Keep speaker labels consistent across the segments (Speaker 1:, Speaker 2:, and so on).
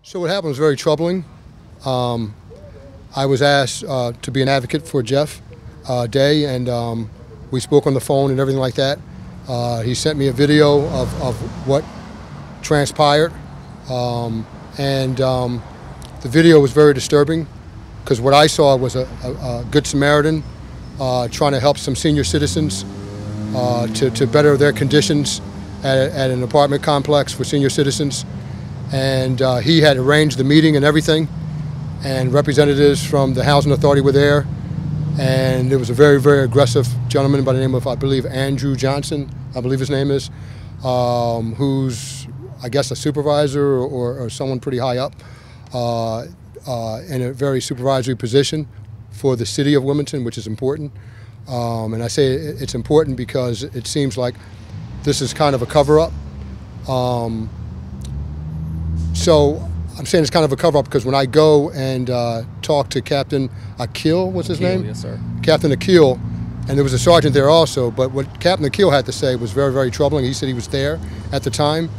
Speaker 1: So what happened was very troubling. I was asked to be an advocate for Jeff Day, and we spoke on the phone and everything like that. He sent me a video of what transpired, and the video was very disturbing because what I saw was a Good Samaritan trying to help some senior citizens to better their conditions at an apartment complex for senior citizens. And he had arranged the meeting and everything, and representatives from the Housing Authority were there, and there was a very, very aggressive gentleman by the name of, I believe, Andrew Johnson, I believe his name is, who's, I guess, a supervisor or someone pretty high up in a very supervisory position for the city of Wilmington, which is important. And I say it's important because it seems like this is kind of a cover-up. So I'm saying it's kind of a cover-up because when I go and talk to Captain Akil, what's his name?
Speaker 2: Yes, sir.
Speaker 1: Captain Akil, and there was a sergeant there also, but what Captain Akil had to say was very, very troubling. He said he was there at the time.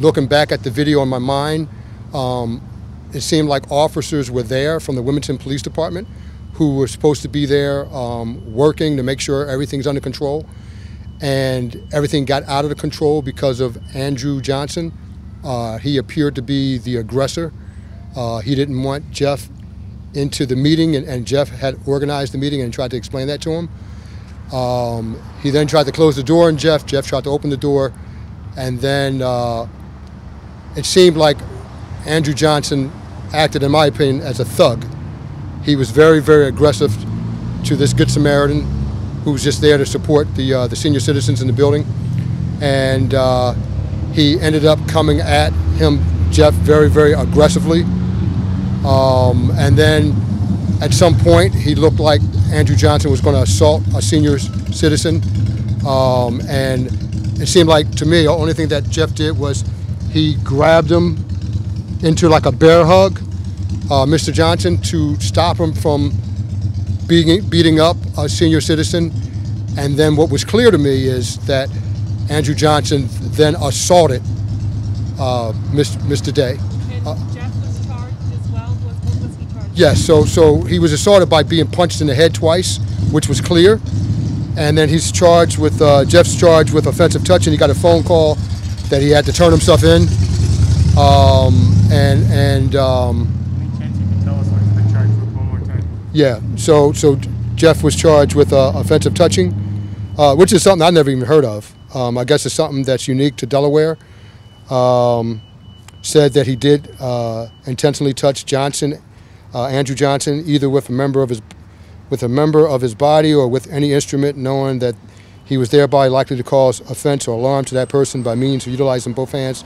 Speaker 1: Looking back at the video in my mind, it seemed like officers were there from the Wilmington Police Department who were supposed to be there working to make sure everything's under control, and everything got out of the control because of Andrew Johnson. He appeared to be the aggressor. He didn't want Jeff into the meeting, and Jeff had organized the meeting and tried to explain that to him. He then tried to close the door on Jeff. Jeff tried to open the door, and then it seemed like Andrew Johnson acted, in my opinion, as a thug. He was very, very aggressive to this Good Samaritan who was just there to support the senior citizens in the building. And he ended up coming at him, Jeff, very, very aggressively. And then at some point, he looked like Andrew Johnson was going to assault a senior citizen. And it seemed like, to me, the only thing that Jeff did was he grabbed him into like a bear hug, Mr. Johnson, to stop him from beating up a senior citizen. And then what was clear to me is that Andrew Johnson then assaulted Mr. Day.
Speaker 3: And Jeff was charged as well? What was he charged?
Speaker 1: Yes, so he was assaulted by being punched in the head twice, which was clear. And then he's charged with, Jeff's charged with offensive touching. He got a phone call that he had to turn himself in.
Speaker 4: Any chance you can tell us what he's been charged with one more time?
Speaker 1: Yeah, so Jeff was charged with offensive touching, which is something I've never even heard of. I guess it's something that's unique to Delaware. Said that he did intentionally touch Johnson, Andrew Johnson, either with a member of his body or with any instrument, knowing that he was thereby likely to cause offense or alarm to that person by means of utilizing both hands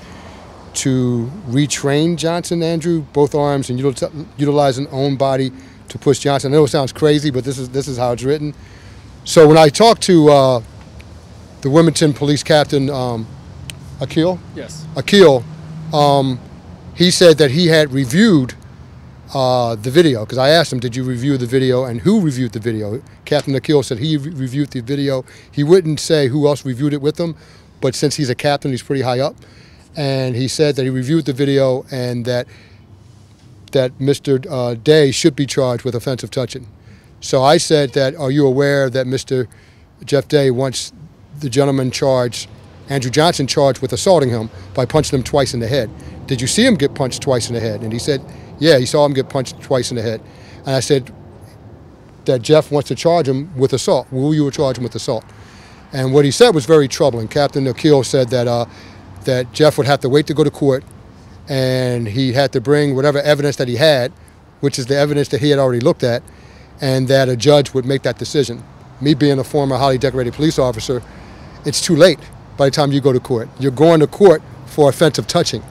Speaker 1: to retrain Johnson, Andrew, both arms, and utilizing own body to push Johnson. I know it sounds crazy, but this is how it's written. So when I talked to the Wilmington Police Captain, Akil?
Speaker 2: Yes.
Speaker 1: Akil, he said that he had reviewed the video, because I asked him, did you review the video, and who reviewed the video? Captain Akil said he reviewed the video. He wouldn't say who else reviewed it with him, but since he's a captain, he's pretty high up. And he said that he reviewed the video and that Mr. Day should be charged with offensive touching. So I said that, are you aware that Mr. Jeff Day wants the gentleman charged, Andrew Johnson, charged with assaulting him by punching him twice in the head? Did you see him get punched twice in the head? And he said, yeah, he saw him get punched twice in the head. And I said that Jeff wants to charge him with assault. Will you charge him with assault? And what he said was very troubling. Captain Akil said that that Jeff would have to wait to go to court, and he had to bring whatever evidence that he had, which is the evidence that he had already looked at, and that a judge would make that decision. Me being a former highly decorated police officer, it's too late by the time you go to court. You're going to court for offensive touching.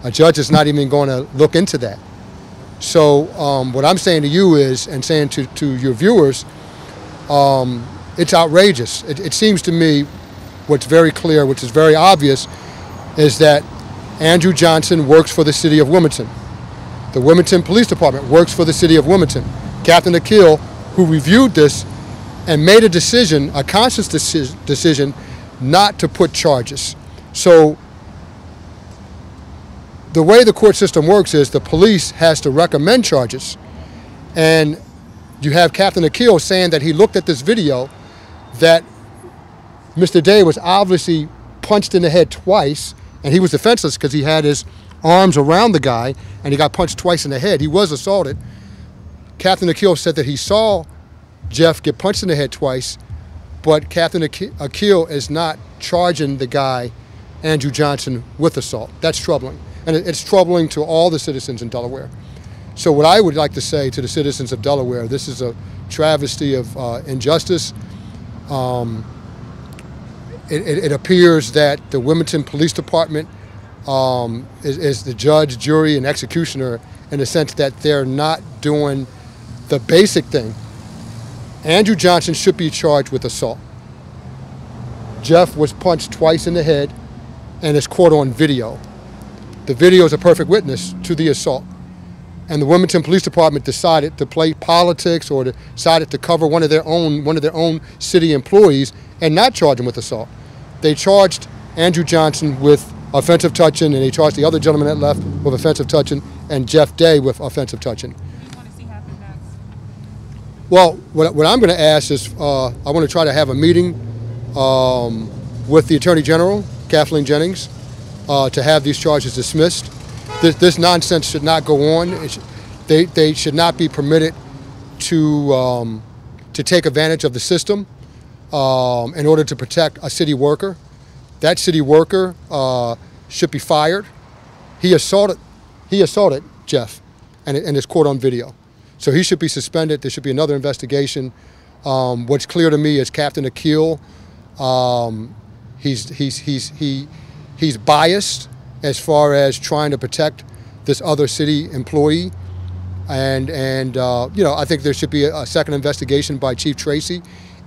Speaker 1: A judge is not even going to look into that. So what I'm saying to you is, and saying to your viewers, it's outrageous. It seems to me what's very clear, which is very obvious, is that Andrew Johnson works for the city of Wilmington. The Wilmington Police Department works for the city of Wilmington. Captain Akil, who reviewed this and made a decision, a conscious decision, not to put charges. So the way the court system works is the police has to recommend charges. And you have Captain Akil saying that he looked at this video that Mr. Day was obviously punched in the head twice, and he was defenseless because he had his arms around the guy and he got punched twice in the head. He was assaulted. Captain Akil said that he saw Jeff get punched in the head twice, but Captain Akil is not charging the guy, Andrew Johnson, with assault. That's troubling. And it's troubling to all the citizens in Delaware. So what I would like to say to the citizens of Delaware, this is a travesty of injustice. It appears that the Wilmington Police Department is the judge, jury, and executioner in the sense that they're not doing the basic thing. Andrew Johnson should be charged with assault. Jeff was punched twice in the head and is caught on video. The video is a perfect witness to the assault. And the Wilmington Police Department decided to play politics or decided to cover one of their own city employees and not charge him with assault. They charged Andrew Johnson with offensive touching, and they charged the other gentleman that left with offensive touching, and Jeff Day with offensive touching.
Speaker 3: What do you want to see happen next?
Speaker 1: Well, what I'm going to ask is I want to try to have a meeting with the Attorney General, Kathleen Jennings, to have these charges dismissed. This nonsense should not go on. They should not be permitted to take advantage of the system in order to protect a city worker. That city worker should be fired. He assaulted Jeff, and is caught on video. So he should be suspended. There should be another investigation. What's clear to me is Captain Akil. He's biased as far as trying to protect this other city employee, and I think there should be a second investigation by Chief Tracy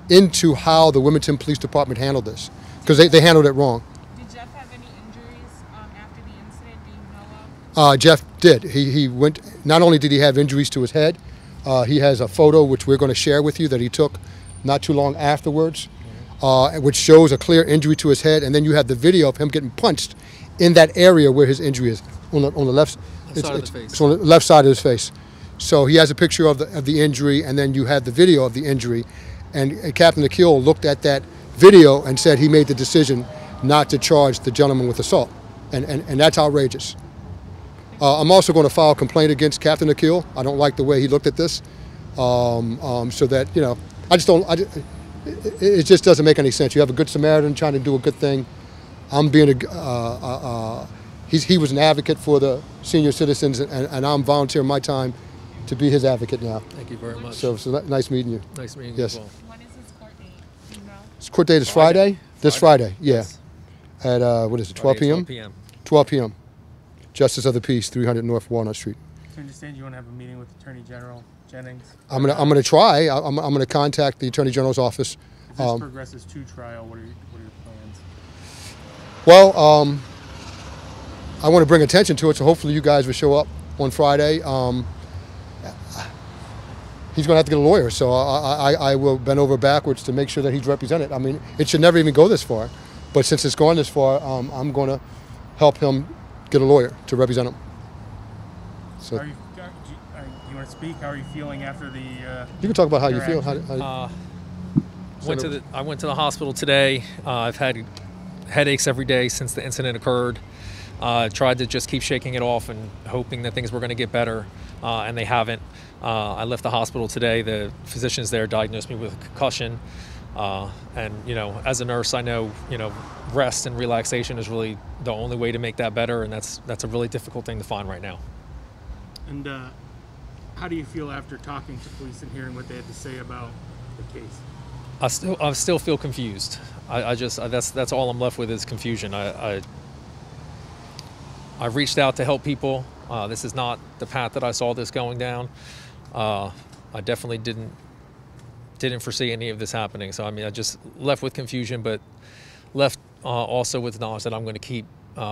Speaker 1: into how the Wilmington Police Department handled this, because they handled it wrong.
Speaker 3: Did Jeff have any injuries after the incident? Do you know of?
Speaker 1: Jeff did. He went. Not only did he have injuries to his head, he has a photo which we're going to share with you that he took not too long afterwards, which shows a clear injury to his head, and then you have the video of him getting punched in that area where his injury is on the left side of the face. It's on the left side of his face. So he has a picture of the injury, and then you have the video of the injury. And Captain Akil looked at that video and said he made the decision not to charge the gentleman with assault, and that's outrageous. I'm also going to file a complaint against Captain Akil. I don't like the way he looked at this, so that I just don't. It just doesn't make any sense. You have a good Samaritan trying to do a good thing. I'm being he was an advocate for the senior citizens, and I'm volunteering my time to be his advocate now.
Speaker 2: Thank you very much.
Speaker 1: So nice meeting you.
Speaker 2: Nice meeting
Speaker 1: yes.
Speaker 2: you as well.
Speaker 3: When is his court date? Do you know?
Speaker 1: His court date is Friday. This Friday, yeah.
Speaker 2: Yes.
Speaker 1: At what is it? 12 p.m.
Speaker 2: 12 p.m.
Speaker 1: 12 p.m. Justice of the Peace, 300 North Walnut Street.
Speaker 4: So I understand you want to have a meeting with Attorney General Jennings?
Speaker 1: I'm gonna try. I'm gonna contact the Attorney General's office.
Speaker 4: If this progresses to trial, what are your plans?
Speaker 1: Well, I want to bring attention to it, so hopefully you guys will show up on Friday. He's going to have to get a lawyer, so I will bend over backwards to make sure that he's represented. I mean, it should never even go this far, but since it's gone this far, I'm going to help him get a lawyer to represent him. So
Speaker 4: you want to speak? How are you feeling after the?
Speaker 1: You can talk about how you feel.
Speaker 2: I went to the hospital today. I've had headaches every day since the incident occurred. Tried to just keep shaking it off and hoping that things were going to get better, and they haven't. I left the hospital today. The physicians there diagnosed me with a concussion, and as a nurse, I know rest and relaxation is really the only way to make that better, and that's a really difficult thing to find right now.
Speaker 4: And how do you feel after talking to police and hearing what they had to say about the case?
Speaker 2: I still feel confused. That's all I'm left with is confusion. I've reached out to help people. This is not the path that I saw this going down. I definitely didn't foresee any of this happening. So I just left with confusion, but left also with knowledge that I'm going to keep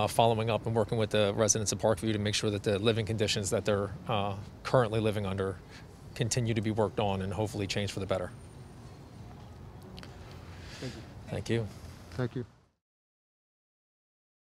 Speaker 2: following up and working with the residents of Parkview to make sure that the living conditions that they're currently living under continue to be worked on and hopefully change for the better.
Speaker 4: Thank you.
Speaker 2: Thank you.
Speaker 1: Thank you.